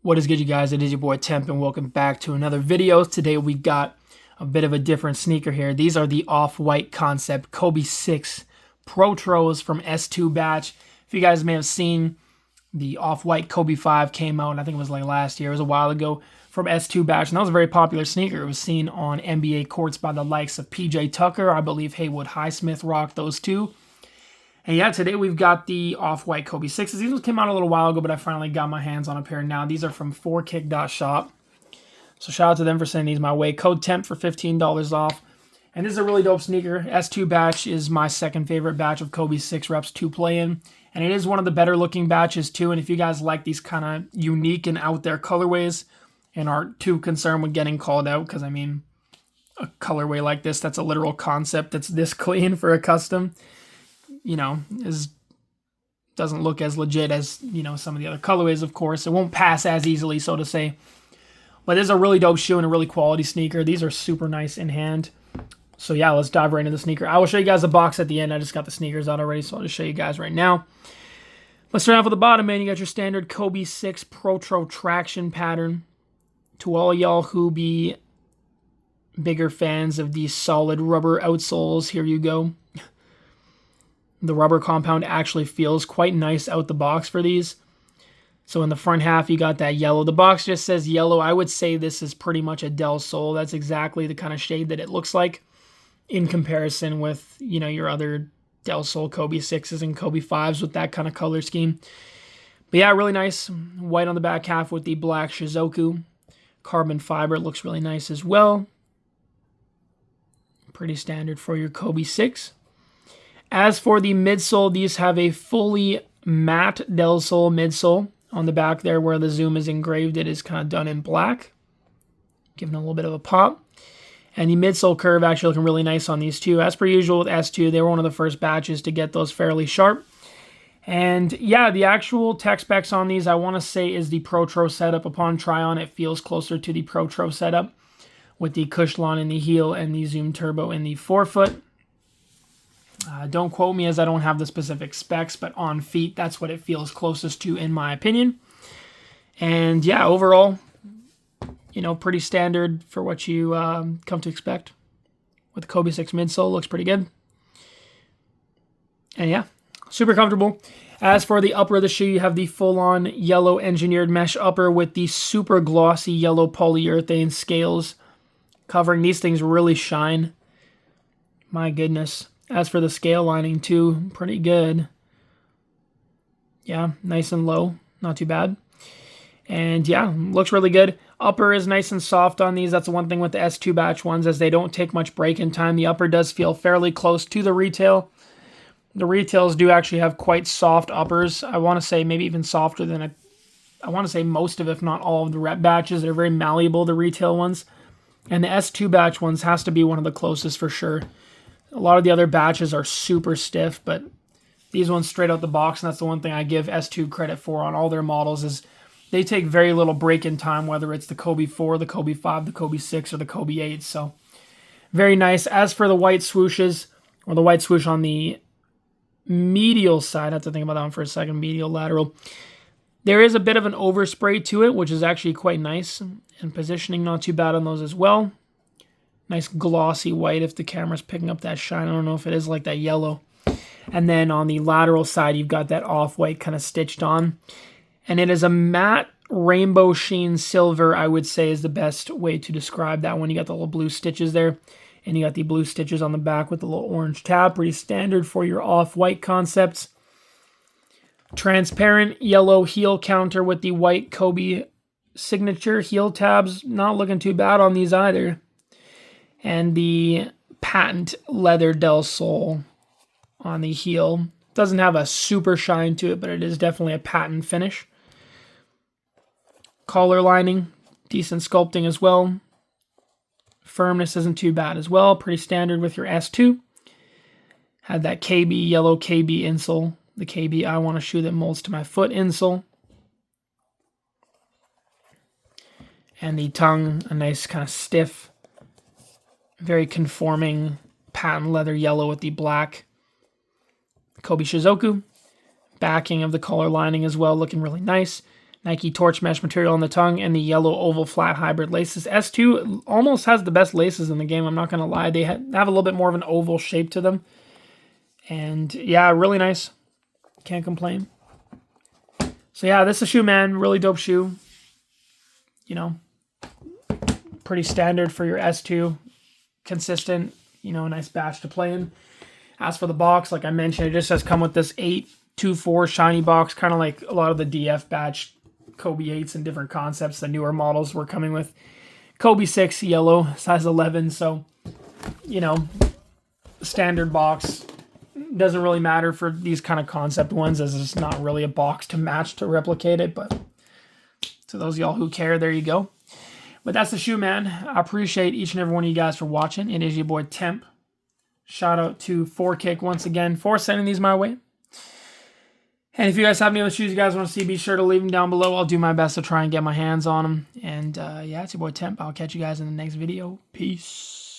What is good, you guys? It is your boy Temp, and welcome back to another video. Today we got a bit of a different sneaker here. These are the Off-White Concept Kobe 6 Protros from S2 batch. If you guys may have seen, the Off-White Kobe 5 came out, I think it was like last year. It was a while ago from S2 batch, and that was a very popular sneaker. It was seen on NBA courts by the likes of PJ Tucker. I believe Haywood Highsmith rocked those too. And yeah, today we've got the Off-White Kobe 6s. These ones came out a little while ago, but I finally got my hands on a pair now. These are from forkick.shop. So shout out to them for sending these my way. Code TEMP for $15 off. And this is a really dope sneaker. S2 batch is my second favorite batch of Kobe 6 reps to play in. And it is one of the better looking batches too. And if you guys like these kind of unique and out there colorways and aren't too concerned with getting called out, because I mean, a colorway like this, that's a literal concept that's this clean for a custom, you know, doesn't look as legit as, you know, some of the other colorways, of course. It won't pass as easily, so to say. But this is a really dope shoe and a really quality sneaker. These are super nice in hand. So yeah, let's dive right into the sneaker. I will show you guys the box at the end. I just got the sneakers out already, so I'll just show you guys right now. Let's start off with the bottom, man. You got your standard Kobe 6 Protro traction pattern. To all y'all who be bigger fans of these solid rubber outsoles, here you go. The rubber compound actually feels quite nice out the box for these. So in the front half, you got that yellow. The box just says yellow. I would say this is pretty much a Del Sol. That's exactly the kind of shade that it looks like in comparison with, you know, your other Del Sol Kobe 6s and Kobe 5s with that kind of color scheme. But yeah, really nice. White on the back half with the black Shizuku. Carbon fiber looks really nice as well. Pretty standard for your Kobe 6. As for the midsole, these have a fully matte Del Sol midsole. On the back there where the zoom is engraved, it is kind of done in black, giving a little bit of a pop. And the midsole curve actually looking really nice on these two. As per usual with S2, they were one of the first batches to get those fairly sharp. And yeah, the actual tech specs on these, I want to say, is the Protro setup. Upon try on, it feels closer to the Protro setup with the Cushlon in the heel and the Zoom Turbo in the forefoot. Don't quote me as I don't have the specific specs, but on feet, that's what it feels closest to in my opinion. And yeah, overall, you know, pretty standard for what you come to expect. With the Kobe 6 midsole, looks pretty good. And yeah, super comfortable. As for the upper of the shoe, you have the full-on yellow engineered mesh upper with the super glossy yellow polyurethane scales covering. These things really shine. My goodness. As for the scale lining too, pretty good. Yeah, nice and low, not too bad. And yeah, looks really good. Upper is nice and soft on these. That's the one thing with the S2 batch ones, as they don't take much break-in time. The upper does feel fairly close to the retail. The retails do actually have quite soft uppers. I want to say maybe even softer than I want to say most of, if not all of the rep batches. They're very malleable, the retail ones. And the S2 batch ones has to be one of the closest for sure. A lot of the other batches are super stiff, but these ones straight out the box, and that's the one thing I give S2 credit for on all their models, is they take very little break-in time, whether it's the Kobe 4, the Kobe 5, the Kobe 6, or the Kobe 8. So very nice. As for the white swooshes, or the white swoosh on the medial side, I have to think about that one for a second, medial, lateral. There is a bit of an overspray to it, which is actually quite nice, and positioning not too bad on those as well. Nice glossy white if the camera's picking up that shine. I don't know if it is like that yellow. And then on the lateral side, you've got that off-white kind of stitched on. And it is a matte rainbow sheen silver, I would say, is the best way to describe that one. You got the little blue stitches there. And you got the blue stitches on the back with the little orange tab. Pretty standard for your off-white concepts. Transparent yellow heel counter with the white Kobe signature heel tabs. Not looking too bad on these either. And the patent leather Del Sol on the heel. Doesn't have a super shine to it, but it is definitely a patent finish. Collar lining, decent sculpting as well. Firmness isn't too bad as well. Pretty standard with your S2. Had that KB, yellow KB insole. The KB I want a shoe that molds to my foot insole. And the tongue, a nice kind of stiff, very conforming patent leather yellow with the black Kobe Shizuku. Backing of the collar lining as well, looking really nice. Nike torch mesh material on the tongue, and the yellow oval flat hybrid laces. S2 almost has the best laces in the game, I'm not going to lie. They have a little bit more of an oval shape to them. And yeah, really nice. Can't complain. So yeah, this is a shoe, man. Really dope shoe. You know, pretty standard for your S2. Consistent, you know, nice batch to play in. As for the box, like I mentioned, it just has come with this 824 shiny box, kind of like a lot of the DF batch Kobe 8s and different concepts. The newer models were coming with Kobe 6 yellow, size 11. So, you know, standard box. Doesn't really matter for these kind of concept ones, as it's not really a box to match to replicate it. But to those of y'all who care, there you go. But that's the shoe, man. I appreciate each and every one of you guys for watching. It is your boy Temp. Shout out to Forkick once again for sending these my way. And if you guys have any other shoes you guys want to see, be sure to leave them down below. I'll do my best to try and get my hands on them. And yeah, it's your boy Temp. I'll catch you guys in the next video. Peace.